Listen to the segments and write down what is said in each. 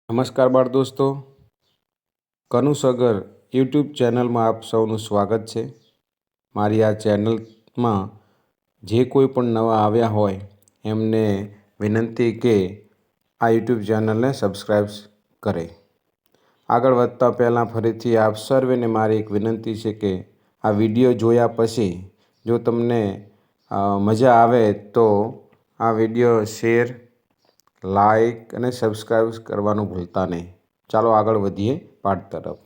નમસ્કાર બાળ દોસ્તો, કનુ સગર યુટ્યુબ ચેનલમાં આપ સૌનું સ્વાગત છે। મારી આ ચેનલમાં જે કોઈ પણ નવા આવ્યા હોય એમને વિનંતી કે આ યુટ્યુબ ચેનલને સબસ્ક્રાઈબ કરે। આગળ વધતા પહેલાં ફરીથી આપ સર્વેને મારી એક વિનંતી છે કે આ વિડીયો જોયા પછી જો તમને મજા આવે તો આ વિડીયો શેર, લાઈક અને સબસ્ક્રાઈબ કરવાનું ભૂલતા નહીં। ચાલો આગળ વધીએ પાઠ તરફ।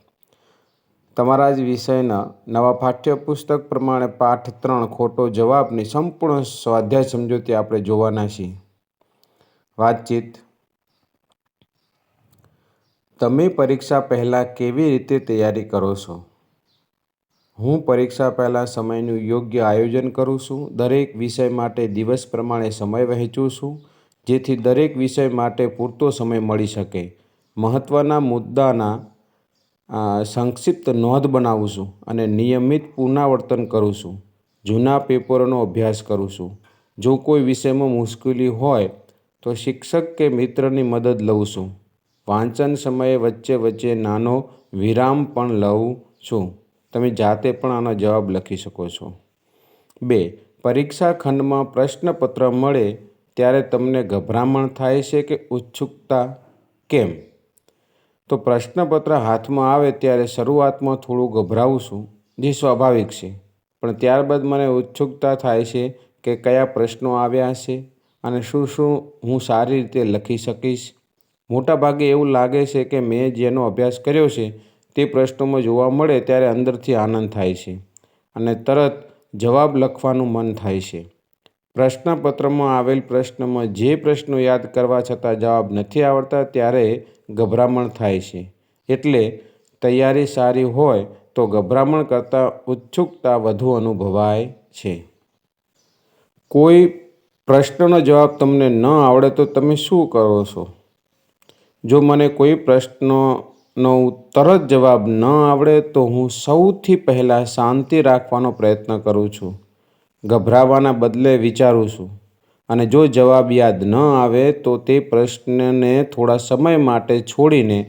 તમારા જ વિષયના નવા પાઠ્યપુસ્તક પ્રમાણે પાઠ 3 ખોટો જવાબની સંપૂર્ણ સ્વાધ્યાય સમજૂતી આપણે જોવાના છીએ। વાતચીત। તમે પરીક્ષા પહેલાં કેવી રીતે તૈયારી કરો છો? હું પરીક્ષા પહેલાં સમયનું યોગ્ય આયોજન કરું છું। દરેક વિષય માટે દિવસ પ્રમાણે સમય વહેંચું છું જેથી દરેક વિષય માટે પૂરતો સમય મળી શકે। મહત્ત્વના મુદ્દાના સંક્ષિપ્ત નોંધ બનાવું છું અને નિયમિત પુનરાવર્તન કરું છું। જૂના પેપરોનો અભ્યાસ કરું છું। જો કોઈ વિષયમાં મુશ્કેલી હોય તો શિક્ષક કે મિત્રની મદદ લઉં છું। વાંચન સમયે વચ્ચે વચ્ચે નાનો વિરામ પણ લઉં છું। તમે જાતે પણ આનો જવાબ લખી શકો છો। 2. પરીક્ષા ખંડમાં પ્રશ્નપત્ર મળે ત્યારે તમને ગભરામણ થાય છે કે ઉત્સુકતા? કેમ? તો પ્રશ્નપત્ર હાથમાં આવે ત્યારે શરૂઆતમાં થોડું ગભરાવું છું, જે સ્વાભાવિક છે, પણ ત્યારબાદ મને ઉત્સુકતા થાય છે કે કયા પ્રશ્નો આવ્યા છે અને શું હું સારી રીતે લખી શકીશ। મોટાભાગે એવું લાગે છે કે મેં જેનો અભ્યાસ કર્યો છે તે પ્રશ્નોમાં જોવા મળે ત્યારે અંદરથી આનંદ થાય છે અને તરત જવાબ લખવાનું મન થાય છે। પ્રશ્નપત્રમાં આવેલ પ્રશ્નમાં જે પ્રશ્નો યાદ કરવા છતાં જવાબ નથી આવડતા ત્યારે ગભરામણ થાય છે। એટલે તૈયારી સારી હોય તો ગભરામણ કરતાં ઉત્સુકતા વધુ અનુભવાય છે। કોઈ પ્રશ્નનો જવાબ તમને ન આવડે તો તમે શું કરો છો? જો મને કોઈ પ્રશ્નનો તરત જવાબ ન આવડે તો હું સૌથી પહેલાં શાંતિ રાખવાનો પ્રયત્ન કરું છું। ગભરાવાના બદલે વિચારું છું અને જો જવાબ યાદ ન આવે તો તે પ્રશ્નને થોડા સમય માટે છોડીને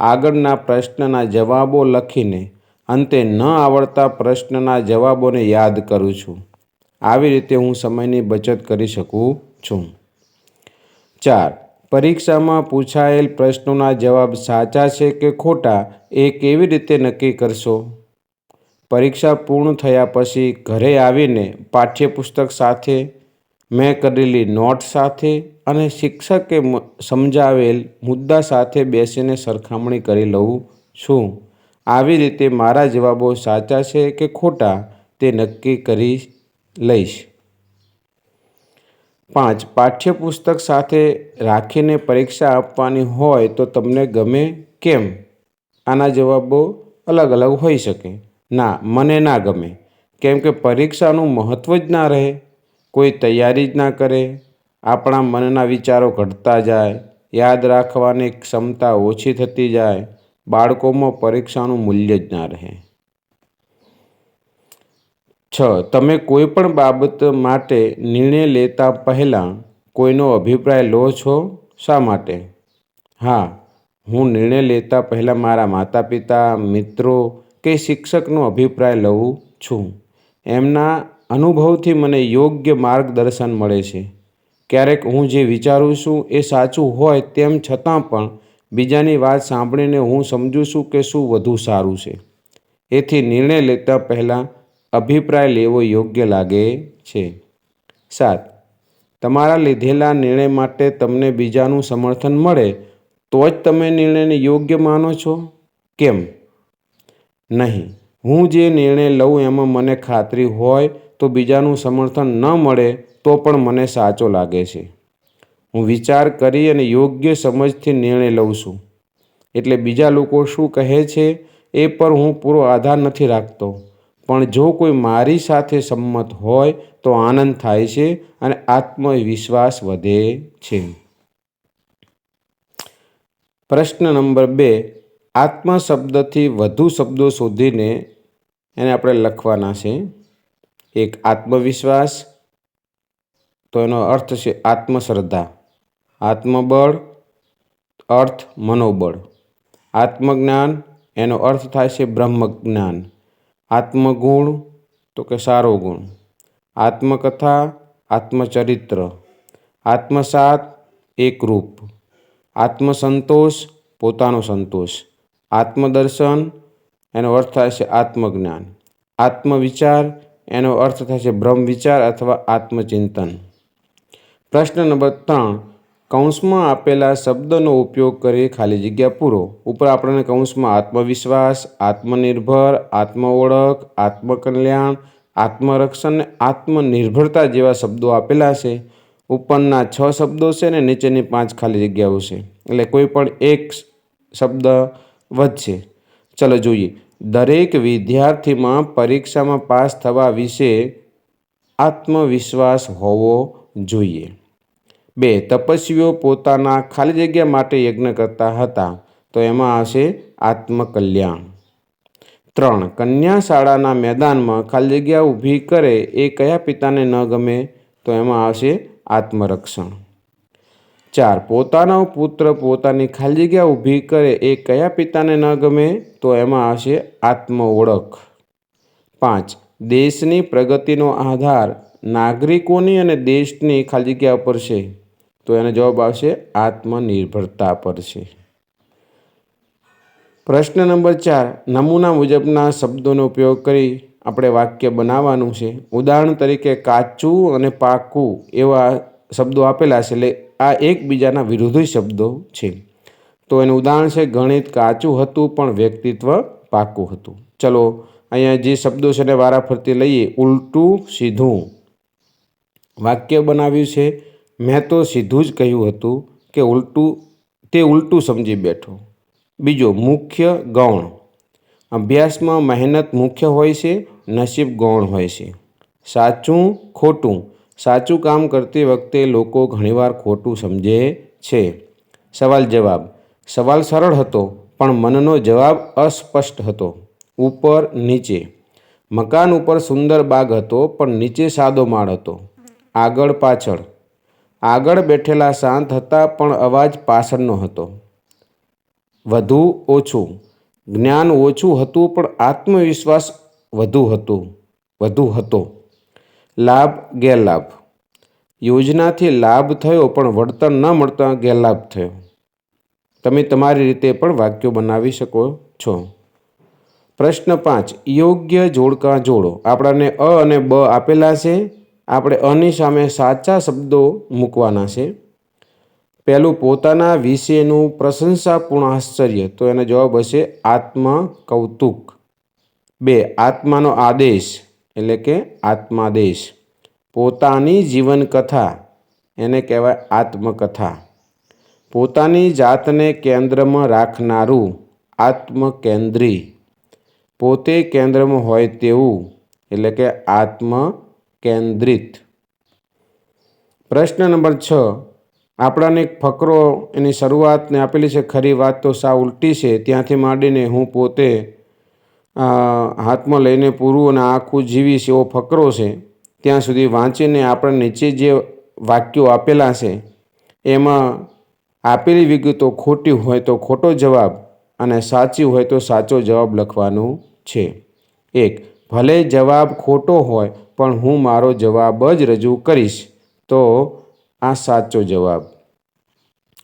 આગળના પ્રશ્નના જવાબો લખીને અંતે ન આવડતા પ્રશ્નના જવાબોને યાદ કરું છું। આવી રીતે હું સમયની બચત કરી શકું છું। 4. પરીક્ષામાં પૂછાયેલ પ્રશ્નોના જવાબ સાચા છે કે ખોટા એ કેવી રીતે નક્કી કરશો? પરીક્ષા પૂર્ણ થયા પછી ઘરે આવીને પાઠ્યપુસ્તક સાથે, મેં કરેલી નોટ સાથે અને શિક્ષકે સમજાવેલ મુદ્દા સાથે બેસીને સરખામણી કરી લઉં છું। આવી રીતે મારા જવાબો સાચા છે કે ખોટા તે નક્કી કરી લઈશ। 5. પાઠ્યપુસ્તક સાથે રાખીને પરીક્ષા આપવાની હોય તો તમને ગમે કેમ? આના જવાબો અલગ અલગ હોઈ શકે। ના, મને ના ગમે, કેમ કે પરીક્ષાનું મહત્ત્વ જ ના રહે, કોઈ તૈયારી જ ના કરે, આપણા મનના વિચારો ઘટતા જાય, યાદ રાખવાની ક્ષમતા ઓછી થતી જાય, બાળકોમાં પરીક્ષાનું મૂલ્ય જ ના રહે। 6. તમે કોઈ પણ બાબત માટે નિર્ણય લેતા પહેલાં કોઈનો અભિપ્રાય લો છો? શા માટે? હા, હું નિર્ણય લેતા પહેલાં મારા માતા-પિતા, મિત્રો કે શિક્ષકનો અભિપ્રાય લઉં છું। એમના અનુભવથી મને યોગ્ય માર્ગદર્શન મળે છે। ક્યારેક હું જે વિચારું છું એ સાચું હોય તેમ છતાં પણ બીજાની વાત સાંભળીને હું સમજું છું કે શું વધુ સારું છે। એથી નિર્ણય લેતા પહેલાં અભિપ્રાય લેવો યોગ્ય લાગે છે। 7. તમારા લીધેલા નિર્ણય માટે તમને બીજાનું સમર્થન મળે તો જ તમે નિર્ણયને યોગ્ય માનો છો? કેમ? નહીં, હું જે નિર્ણય લઉં એમાં મને ખાતરી હોય તો બીજાનું સમર્થન ન મળે તો પણ મને સાચો લાગે છે। હું વિચાર કરી અને યોગ્ય સમજથી નિર્ણય લઉં છું। એટલે બીજા લોકો શું કહે છે એ પર હું પૂરો આધાર નથી રાખતો, પણ જો કોઈ મારી સાથે સંમત હોય તો આનંદ થાય છે અને આત્મવિશ્વાસ વધે છે। પ્રશ્ન નંબર 2. આત્મ શબ્દથી વધુ શબ્દો શોધીને એને આપણે લખવાના છે। એક આત્મવિશ્વાસ, તો એનો અર્થ છે આત્મશ્રદ્ધા, આત્મબળ, અર્થ મનોબળ. આત્મજ્ઞાન એનો અર્થ થાય છે બ્રહ્મજ્ઞાન. આત્મગુણ તો કે સારો ગુણ. આત્મકથા આત્મચરિત્ર. આત્મસાત એકરૂપ. આત્મસંતોષ પોતાનો સંતોષ. આત્મદર્શન એનો અર્થ થાય છે આત્મજ્ઞાન. આત્મવિચાર એનો અર્થ થાય છે બ્રહ્મવિચાર અથવા આત્મચિંતન. પ્રશ્ન નંબર 3, કૌંસમાં આપેલા શબ્દનો ઉપયોગ કરી ખાલી જગ્યા પૂરો. ઉપર આપણને કૌંસમાં આત્મવિશ્વાસ, આત્મનિર્ભર, આત્મઓળખ, આત્મકલ્યાણ, આત્મરક્ષણ અને આત્મનિર્ભરતા જેવા શબ્દો આપેલા છે. ઉપરના 6 શબ્દો છે ને નીચેની 5 ખાલી જગ્યાઓ છે. એટલે કોઈ પણ એક શબ્દ વધશે. ચલો જોઈએ. દરેક વિદ્યાર્થીમાં પરીક્ષામાં પાસ થવા વિશે આત્મવિશ્વાસ હોવો જોઈએ. 2, તપસ્વીઓ પોતાના ખાલી જગ્યા માટે યજ્ઞ કરતા હતા. તો એમાં આવશે આત્મકલ્યાણ. 3, કન્યા શાળાના મેદાનમાં ખાલી જગ્યા ઊભી કરે એ કયા પિતાને ન ગમે? તો એમાં આવશે આત્મરક્ષણ. 4, પોતાનો પુત્ર પોતાની ખાલી જગ્યા ઊભી કરે એ કયા પિતાને ન ગમે? તો એમાં આવશે આત્મઓળખ. 5, દેશની પ્રગતિનો આધાર નાગરિકોની અને દેશની ખાલી જગ્યા પર છે. તો એનો જવાબ આવશે આત્મનિર્ભરતા પર છે. પ્રશ્ન નંબર 4, નમૂના મુજબના શબ્દોનો ઉપયોગ કરી આપણે વાક્ય બનાવવાનું છે. ઉદાહરણ તરીકે કાચું અને પાકું એવા શબ્દો આપેલા છે. એટલે આ એકબીજાના વિરોધી શબ્દો છે. તો એનું ઉદાહરણ છે ગણિત કાચું હતું પણ વ્યક્તિત્વ પાકું હતું. ચલો અહીંયા જે શબ્દો છે એને વારાફરતી લઈએ. ઉલટું સીધું. વાક્ય બનાવ્યું છે મેં તો સીધું જ કહ્યું હતું કે તે ઉલટું સમજી બેઠો. બીજો મુખ્ય ગૌણ. અભ્યાસમાં મહેનત મુખ્ય હોય છે, નસીબ ગૌણ હોય છે. સાચું ખોટું. સાચું કામ કરતી વખતે લોકો ઘણીવાર ખોટું સમજે છે. સવાલ જવાબ. સવાલ સરળ હતો પણ મનનો જવાબ અસ્પષ્ટ હતો. ઉપર નીચે. મકાન ઉપર સુંદર બાગ હતો પણ નીચે સાદો માળ હતો. આગળ પાછળ. આગળ બેઠેલા શાંત હતા પણ અવાજ પાછળનો હતો. વધુ ઓછું. જ્ઞાન ઓછું હતું પણ આત્મવિશ્વાસ વધુ હતો. લાભ ગેરલાભ. યોજનાથી લાભ થયો પણ વળતર ન મળતા ગેરલાભ થયો. તમે તમારી રીતે પણ વાક્યો બનાવી શકો છો. પ્રશ્ન 5, યોગ્ય જોડકા જોડો. આપણને અ અને બ આપેલા છે. આપણે અની સામે સાચા શબ્દો મૂકવાના છે. પહેલું, પોતાના વિશેનું પ્રશંસાપૂર્ણ આશ્ચર્ય. તો એનો જવાબ હશે આત્મકૌતુક. 2, આત્માનો આદેશ એટલે કે આત્માદેશ. પોતાની જીવનકથા એને કહેવાય આત્મકથા. પોતાની જાતને કેન્દ્રમાં રાખનારું આત્મકેન્દ્રી. પોતે કેન્દ્રમાં હોય તેવું એટલે કે આત્મકેન્દ્રિત. પ્રશ્ન નંબર 6, આપણાને એક ફકરો એની શરૂઆતને આપેલી છે. ખરી વાત તો સાવ ઉલટી છે. ત્યાંથી માંડીને હું પોતે હાથમાં લઈને પૂરું અને આખું જીવીશ એવો ફકરો છે. ત્યાં સુધી વાંચીને આપણે નીચે જે વાક્યો આપેલા છે એમાં આપેલી વિગતો ખોટી હોય તો ખોટો જવાબ અને સાચી હોય તો સાચો જવાબ લખવાનું છે. 1, ભલે જવાબ ખોટો હોય પણ હું મારો જવાબ જ રજૂ કરીશ. તો આ સાચો જવાબ.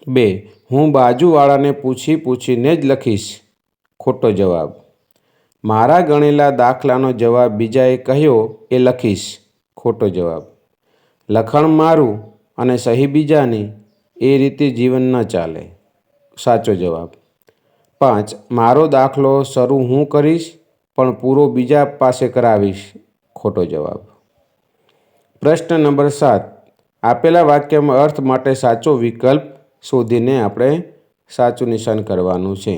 2, હું બાજુવાળાને પૂછીને જ લખીશ. ખોટો જવાબ. મારા ગણેલા દાખલાનો જવાબ બીજાએ કહ્યો એ લખીશ. ખોટો જવાબ. લખાણ મારું અને સહી બીજાની એ રીતે જીવન ન ચાલે. સાચો જવાબ. 5, મારો દાખલો શરૂ હું કરીશ પણ પૂરો બીજા પાસે કરાવીશ. ખોટો જવાબ. પ્રશ્ન નંબર 7, આપેલા વાક્યમાં અર્થ માટે સાચો વિકલ્પ શોધીને આપણે સાચું નિશાન કરવાનું છે.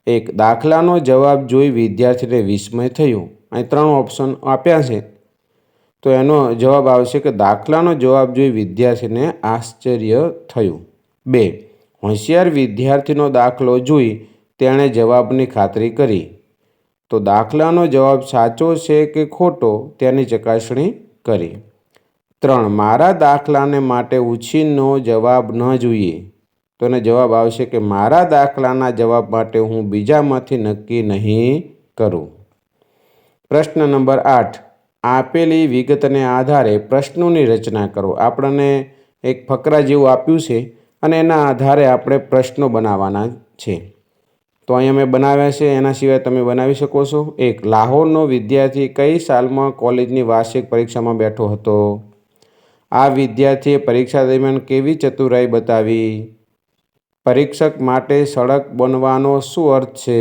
1, દાખલાનો જવાબ જોઈ વિદ્યાર્થીને વિસ્મય થયું. અહીં 3 ઓપ્શન આપ્યા છે. તો એનો જવાબ આવશે કે દાખલાનો જવાબ જોઈ વિદ્યાર્થીને આશ્ચર્ય થયું. 2, હોશિયાર વિદ્યાર્થીનો દાખલો જોઈ તેણે જવાબની ખાતરી કરી. તો દાખલાનો જવાબ સાચો છે કે ખોટો તેની ચકાસણી કરી. 3, મારા દાખલાને માટે ઉછીનો જવાબ ન જોઈએ. તો એને જવાબ આવશે કે મારા દાખલાના જવાબ માટે હું બીજામાંથી નક્કી નહીં કરું. પ્રશ્ન નંબર 8. આપેલી વિગતને આધારે પ્રશ્નોની રચના કરો. આપણને એક ફકરા જેવું આપ્યું છે અને એના આધારે આપણે પ્રશ્નો બનાવવાના છે. તો અહીંયા મેં બનાવ્યા છે, એના સિવાય તમે બનાવી શકો છો. 1. લાહોરનો વિદ્યાર્થી કઈ સાલમાં કોલેજની વાર્ષિક પરીક્ષામાં બેઠો હતો? આ વિદ્યાર્થીએ પરીક્ષા દરમિયાન કેવી ચતુરાઈ બતાવી? પરીક્ષક માટે સડક બનવાનો શું અર્થ છે?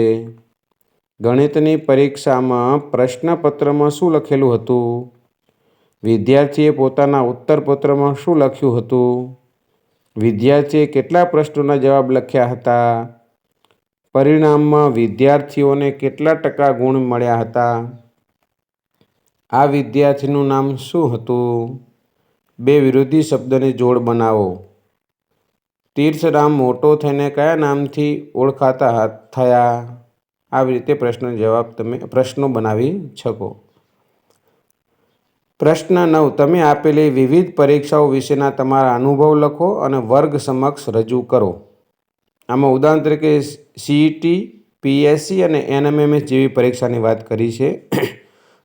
ગણિતની પરીક્ષામાં પ્રશ્નપત્રમાં શું લખેલું હતું? વિદ્યાર્થીએ પોતાના ઉત્તરપત્રમાં શું લખ્યું હતું? વિદ્યાર્થીએ કેટલા પ્રશ્નોના જવાબ લખ્યા હતા? પરિણામમાં વિદ્યાર્થીઓને કેટલા ટકા ગુણ મળ્યા હતા? આ વિદ્યાર્થીનું નામ શું હતું? બે વિરોધી શબ્દની જોડ બનાવો. તીર્થરામ મોટો થઈને કયા નામથી ઓળખાતા થયા? આવી રીતે પ્રશ્નો બનાવી શકો. પ્રશ્ન 9. તમે આપેલી વિવિધ પરીક્ષાઓ વિશેના તમારા અનુભવ લખો અને વર્ગ સમક્ષ રજૂ કરો. આમાં ઉદાહરણ તરીકે CET, PSC અને NMMS જેવી પરીક્ષાની વાત કરી છે.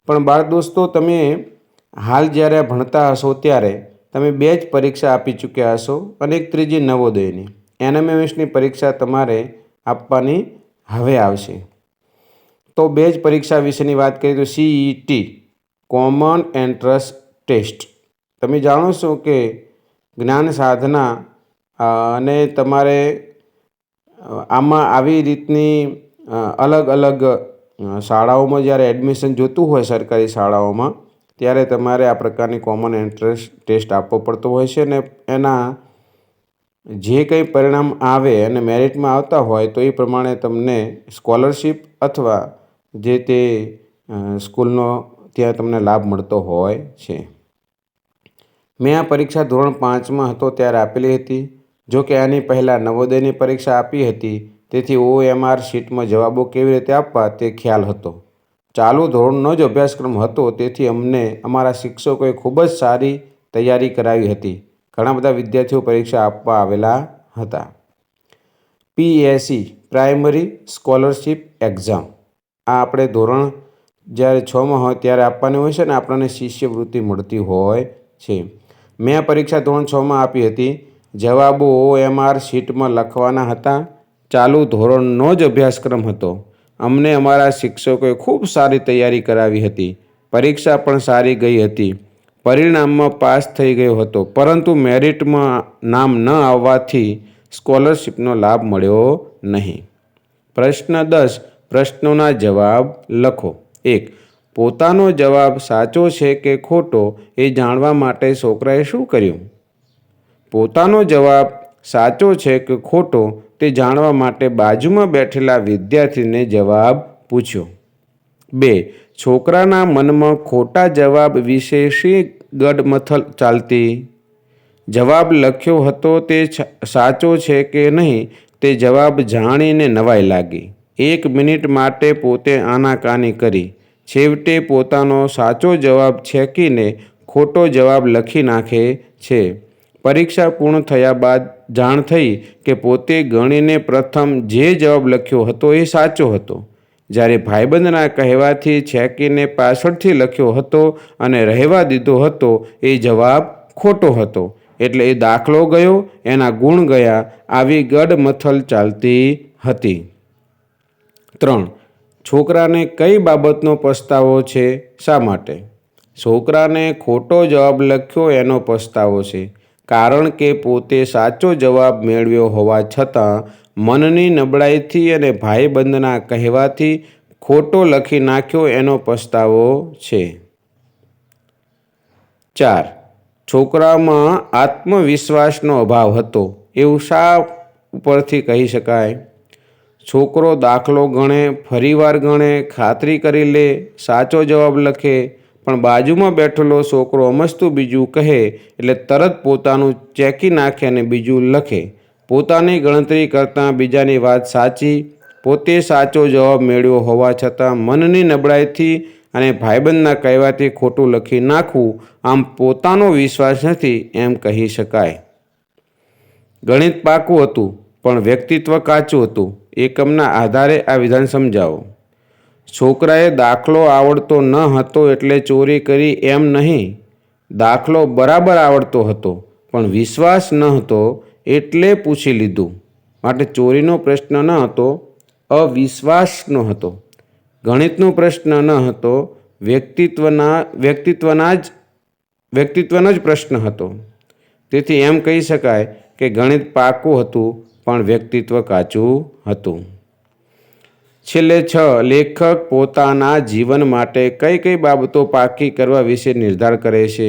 પણ બાળ દોસ્તો, તમે હાલ જ્યારે ભણતા હશો ત્યારે તમે 2 જ પરીક્ષા આપી ચૂક્યા હશો અને એક ત્રીજી નવોદયની. NMMSની પરીક્ષા તમારે આપવાની હવે આવશે. તો 2 જ પરીક્ષા વિશેની વાત કરીએ તો CET, કોમન એન્ટ્રન્સ ટેસ્ટ. તમે જાણો છો કે જ્ઞાન સાધના અને તમારે આમાં આવી રીતની અલગ અલગ શાળાઓમાં જ્યારે એડમિશન જોતું હોય સરકારી શાળાઓમાં, ત્યારે તમારે આ પ્રકારની કોમન એન્ટ્રન્સ ટેસ્ટ આપવો પડતો હોય છે અને એના જે કંઈ પરિણામ આવે અને મેરિટમાં આવતા હોય તો એ પ્રમાણે તમને સ્કોલરશિપ અથવા જે તે સ્કૂલનો ત્યાં તમને લાભ મળતો હોય છે. મેં આ પરીક્ષા ધોરણ 5માં હતો ત્યારે આપેલી હતી. જો કે આની પહેલાં નવોદયની પરીક્ષા આપી હતી, તેથી OMR શીટમાં જવાબો કેવી રીતે આપવા તે ખ્યાલ હતો. ચાલુ ધોરણનો જ અભ્યાસક્રમ હતો, તેથી અમને અમારા શિક્ષકોએ ખૂબ જ સારી તૈયારી કરાવી હતી. ઘણા બધા વિદ્યાર્થીઓ પરીક્ષા આપવા આવેલા હતા. PSE, primary scholarship exam. આ આપણે ધોરણ જ્યારે 6માં હોય ત્યારે આપવાની હોય છે ને આપણને શિષ્યવૃત્તિ મળતી હોય છે. મેં આ પરીક્ષા ધોરણ 6માં આપી હતી. જવાબો OMR શીટમાં લખવાના હતા. ચાલુ ધોરણનો જ અભ્યાસક્રમ હતો. અમને અમારા શિક્ષકોએ ખૂબ સારી તૈયારી કરાવી હતી. પરીક્ષા પણ સારી ગઈ હતી. પરિણામમાં પાસ થઈ ગયો હતો, પરંતુ મેરિટમાં નામ ન આવવાથી સ્કોલરશિપનો લાભ મળ્યો નહીં. પ્રશ્ન 10. પ્રશ્નોના જવાબ લખો. 1. પોતાનો જવાબ સાચો છે કે ખોટો એ જાણવા માટે છોકરાએ શું કર્યું? પોતાનો જવાબ સાચો છે કે ખોટો તે જાણવા માટે બાજુમાં બેઠેલા વિદ્યાર્થીને જવાબ પૂછ્યો. 2. છોકરાના મનમાં ખોટા જવાબ વિશે શી ગડમથલ ચાલતી? જવાબ લખ્યો હતો તે સાચો છે કે નહીં તે જવાબ જાણીને નવાઈ લાગી. 1 મિનિટ માટે પોતે આનાકાની કરી. છેવટે પોતાનો સાચો જવાબ છેકીને ખોટો જવાબ લખી નાખે છે. પરીક્ષા પૂર્ણ થયા બાદ જાણ થઈ કે પોતે ગણીને પ્રથમ જે જવાબ લખ્યો હતો એ સાચો હતો, જ્યારે ભાઈબંધના કહેવાથી છેકીને પાછળથી લખ્યો હતો અને રહેવા દીધો હતો એ જવાબ ખોટો હતો. એટલે એ દાખલો ગયો, એના ગુણ ગયા. આવી ગડમથલ ચાલતી હતી. 3. છોકરાને કઈ બાબતનો પસ્તાવો છે? શા માટે? છોકરાને ખોટો જવાબ લખ્યો એનો પસ્તાવો છે, કારણ કે પોતે સાચો જવાબ મેળવ્યો હોવા છતાં મનની નબળાઈથી અને ભાઈબંધના કહેવાથી ખોટો લખી નાખ્યો એનો પસ્તાવો છે. 4. છોકરામાં આત્મવિશ્વાસનો અભાવ હતો એવું શા ઉપરથી કહી શકાય? છોકરો દાખલો ગણે, ફરીવાર ગણે, ખાતરી કરી લે, સાચો જવાબ લખે, પણ બાજુમાં બેઠેલો છોકરો અમસ્તું બીજું કહે એટલે તરત પોતાનું ચેકી નાખે અને બીજું લખે. પોતાની ગણતરી કરતાં બીજાની વાત સાચી, પોતે સાચો જવાબ મેળવ્યો હોવા છતાં મનની નબળાઈથી અને ભાઈબંધના કહેવાથી ખોટું લખી નાખવું, આમ પોતાનો વિશ્વાસ નથી એમ કહી શકાય. ગણિત પાકું હતું પણ વ્યક્તિત્વ કાચું હતું. એકમના આધારે આ વિધાન સમજાવો. છોકરાએ દાખલો આવડતો ન હતો એટલે ચોરી કરી એમ નહીં. દાખલો બરાબર આવડતો હતો પણ વિશ્વાસ ન હતો એટલે પૂછી લીધું. માટે ચોરીનો પ્રશ્ન ન હતો, અવિશ્વાસનો હતો. ગણિતનો પ્રશ્ન ન હતો, વ્યક્તિત્વનો જ પ્રશ્ન હતો. તેથી એમ કહી શકાય કે ગણિત પાકું હતું પણ વ્યક્તિત્વ કાચું હતું. છેલ્લે 6. લેખક પોતાના જીવન માટે કઈ કઈ બાબતો પાકી કરવા વિશે નિર્ધાર કરે છે?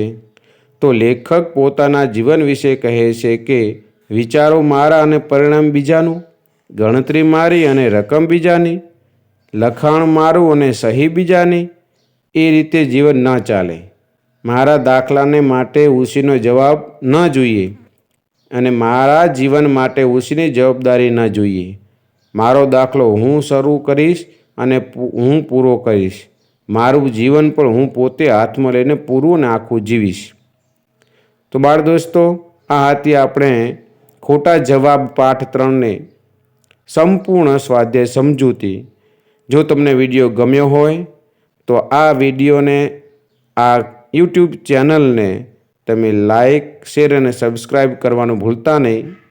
તો લેખક પોતાના જીવન વિશે કહે છે કે વિચારો મારા અને પરિણામ બીજાનું, ગણતરી મારી અને રકમ બીજાની, લખાણ મારું અને સહી બીજાની. એ રીતે જીવન ન ચાલે. મારા દાખલાને માટે ઉશીનો જવાબ ન જોઈએ અને મારા જીવન માટે ઉશીની જવાબદારી ન જોઈએ. મારો દાખલો હું શરૂ કરીશ અને હું પૂરો કરીશ. મારું જીવન પણ હું પોતે હાથમાં લઈને પૂરું અને આખું જીવીશ. તો બાળ દોસ્તો, આ હતી આપણે ખોટા જવાબ પાઠ 3ને સંપૂર્ણ સ્વાધ્યાય સમજૂતી. જો તમને વિડીયો ગમ્યો હોય તો આ વિડીયોને, આ યુટ્યુબ ચેનલને તમે લાઈક, શેર અને સબસ્ક્રાઈબ કરવાનું ભૂલતા નહીં.